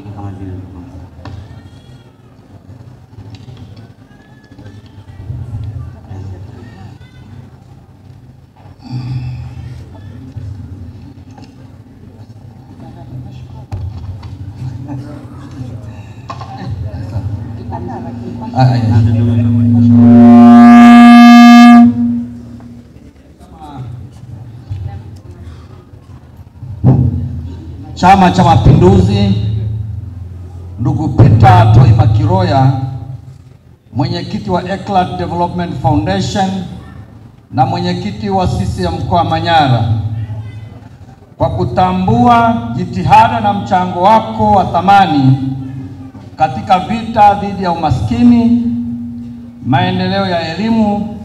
kama vile Chama cha Mapinduzi, ndugu Peter Toima Kiroya, mwenyekiti wa Eclat Development Foundation na mwenyekiti wa CCM mkoa wa Manyara, kwa kutambua jitihada na mchango wako wa thamani katika vita dhidi ya umaskini, maendeleo ya elimu,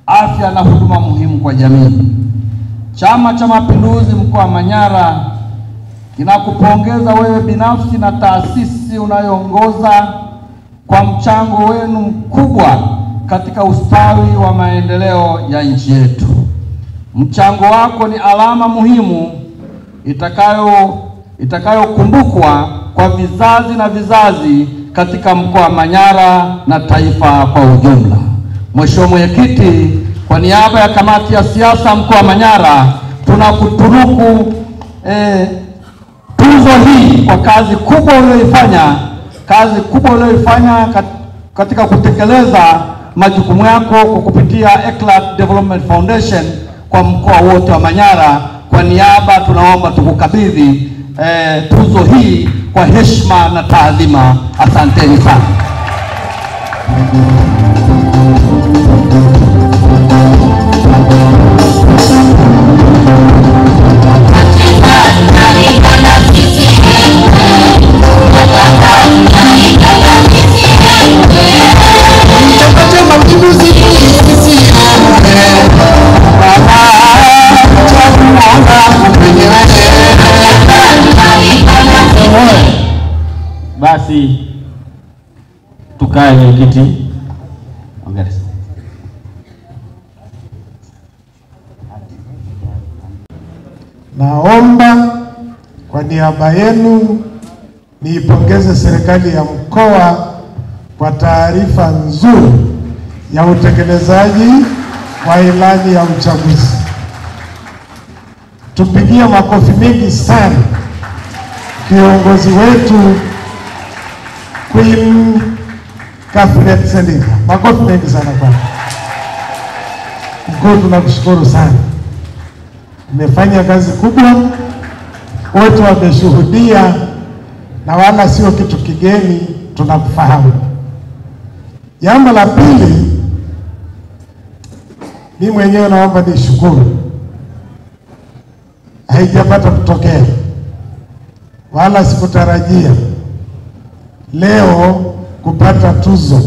afya na huduma muhimu kwa jamii. Chama cha Mapinduzi mkoa wa Manyara kinakupongeza wewe binafsi na taasisi unayoongoza kwa mchango wenu mkubwa katika ustawi wa maendeleo ya nchi yetu. Mchango wako ni alama muhimu itakayokumbukwa kwa vizazi na vizazi katika mkoa wa Manyara na taifa kwa ujumla. Mheshimiwa Mwenyekiti, kwa niaba ya kamati ya siasa mkoa wa Manyara tunakutunuku tuzo hii kwa kazi kubwa uliyoifanya katika kutekeleza majukumu yako kwa kupitia Eclat Development Foundation kwa mkoa wote wa Manyara. Kwa niaba tunaomba tukukabidhi tuzo hii kwa heshima na taadhima. Asanteni sana. Basi tukae mwenyekiti. Naomba kwa niaba yenu niipongeze serikali ya mkoa kwa taarifa nzuri ya utekelezaji wa ilani ya uchaguzi. Tupigie makofi mengi sana kiongozi wetu Queen Catherine Sendika. Makofi mengi sana kwa mkuu, tunakushukuru sana. Umefanya kazi kubwa, wote wameshuhudia na wala sio kitu kigeni, tunakufahamu. Jambo la pili, mimi mwenyewe naomba nishukuru. Haijapata kutokea wala sikutarajia leo kupata tuzo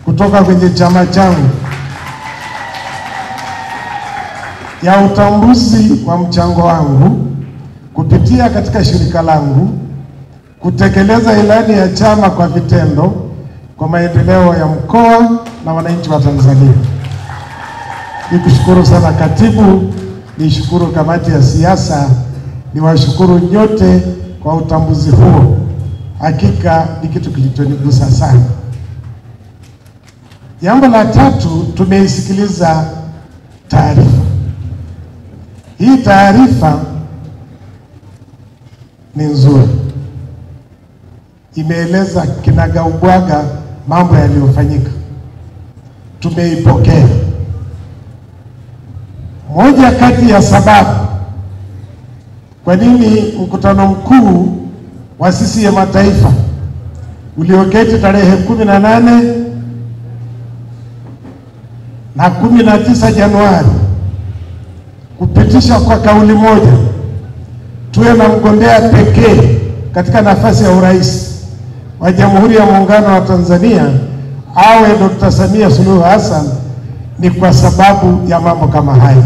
kutoka kwenye chama changu ya utambuzi wa mchango wangu kupitia katika shirika langu kutekeleza ilani ya chama kwa vitendo kwa maendeleo ya mkoa na wananchi wa Tanzania. Nikushukuru sana katibu, nishukuru kamati ya siasa, niwashukuru nyote kwa utambuzi huo. Hakika ni kitu kilichonigusa sana. Jambo la tatu, tumeisikiliza taarifa. Hii taarifa ni nzuri, imeeleza kinagaubaga mambo yaliyofanyika, tumeipokea. Moja kati ya sababu kwa nini mkutano mkuu wa CCM ya taifa ulioketi tarehe 18 na 19 Januari kupitisha kwa kauli moja tuwe na mgombea pekee katika nafasi ya urais wa Jamhuri ya Muungano wa Tanzania awe Dr. Samia Suluhu Hassan, ni kwa sababu ya mambo kama haya.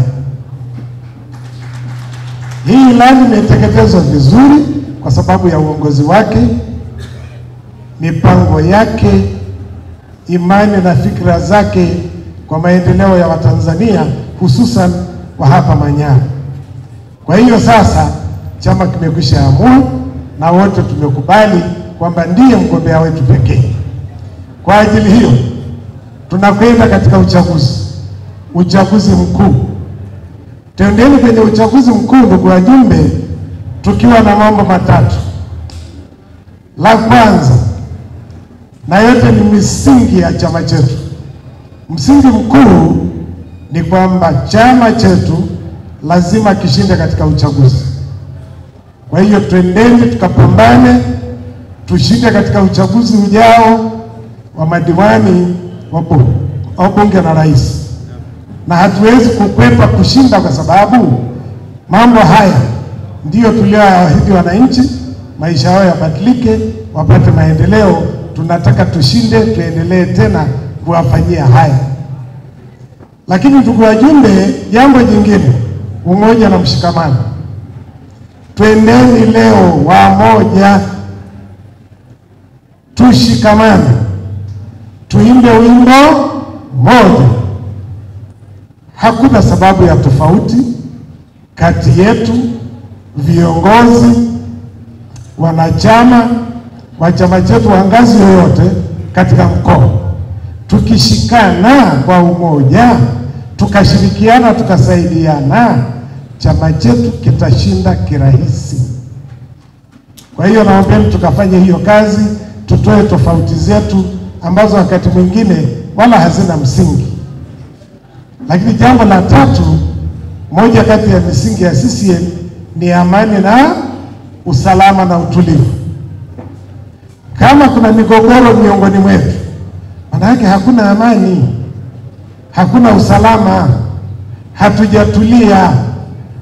Hii ilani imetekelezwa vizuri kwa sababu ya uongozi wake, mipango yake, imani na fikra zake kwa maendeleo ya Watanzania, hususan wa hapa Manyara. Kwa hiyo sasa chama kimekwisha amua na wote tumekubali kwamba ndiye mgombea wetu pekee. Kwa ajili hiyo tunakwenda katika uchaguzi mkuu. Tuendeni kwenye uchaguzi mkuu, ndugu wajumbe, tukiwa na mambo matatu. La kwanza, na yote ni misingi ya chama chetu. Msingi mkuu ni kwamba chama chetu lazima kishinde katika uchaguzi. Kwa hiyo twendeni tukapambane, tushinde katika uchaguzi ujao wa madiwani, wa bunge na rais. Na hatuwezi kukwepa kushinda, kwa sababu mambo haya ndiyo tulioahidi wananchi, maisha yao yabadilike, wapate maendeleo. Tunataka tushinde, tuendelee tena kuwafanyia haya. Lakini ndugu wajumbe, jambo jingine, umoja na mshikamano. Twendeni leo wamoja, tushikamane, tuimbe wimbo moja. Hakuna sababu ya tofauti kati yetu, viongozi, wanachama wa chama chetu wa ngazi yoyote katika mkoa. Tukishikana kwa umoja, tukashirikiana, tukasaidiana, chama chetu kitashinda kirahisi. Kwa hiyo naombeni tukafanye hiyo kazi, tutoe tofauti zetu ambazo wakati mwingine wala hazina msingi. Lakini jambo la tatu, moja kati ya misingi ya CCM ni amani na usalama na utulivu. Kama kuna migogoro miongoni mwetu, maana yake hakuna amani, hakuna usalama, hatujatulia,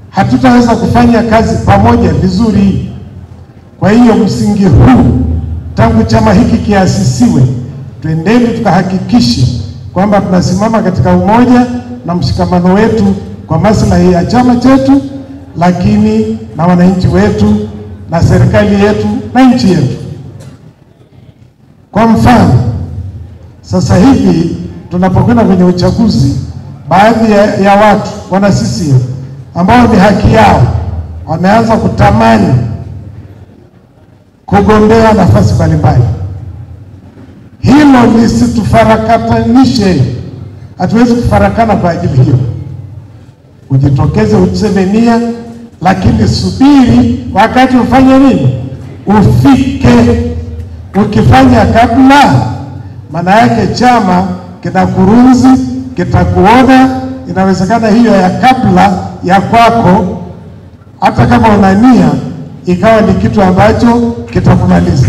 hatutaweza kufanya kazi pamoja vizuri. Kwa hiyo msingi huu, tangu chama hiki kiasisiwe, twendeni tukahakikishe kwamba tunasimama katika umoja na mshikamano wetu kwa maslahi ya chama chetu, lakini na wananchi wetu na serikali yetu na nchi yetu. Kwa mfano, sasa hivi tunapokwenda kwenye uchaguzi, baadhi ya watu wana CCM ambao ni haki yao, wameanza kutamani kugombea nafasi mbalimbali. Hilo lisitufarakatanishe. Hatuwezi kufarakana kwa ajili hiyo. Ujitokeze, useme nia, lakini subiri wakati ufanye nini? Ufike. Ukifanya kabla, maana yake chama kinakuruzi, kitakuona. Inawezekana hiyo ya kabla ya kwako, hata kama una nia, ikawa ni kitu ambacho kitakumaliza.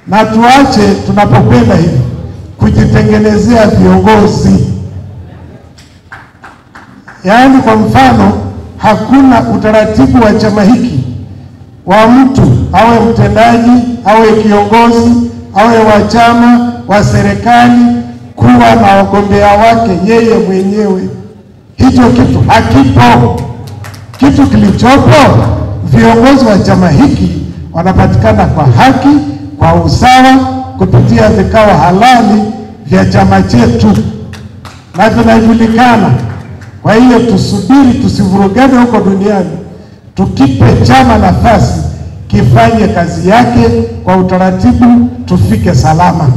Na tuache tunapokwenda hivi kujitengenezea viongozi. Yaani kwa mfano, hakuna utaratibu wa chama hiki wa mtu awe mtendaji, awe kiongozi, awe wa chama, wa serikali, kuwa na wagombea wake yeye mwenyewe. Hicho kitu hakipo. Kitu kilichopo, viongozi wa chama hiki wanapatikana kwa haki, kwa usawa, kupitia vikao halali vya chama chetu na vinajulikana. Kwa hiyo tusubiri, tusivurugane huko duniani, tukipe chama nafasi kifanye kazi yake kwa utaratibu, tufike salama.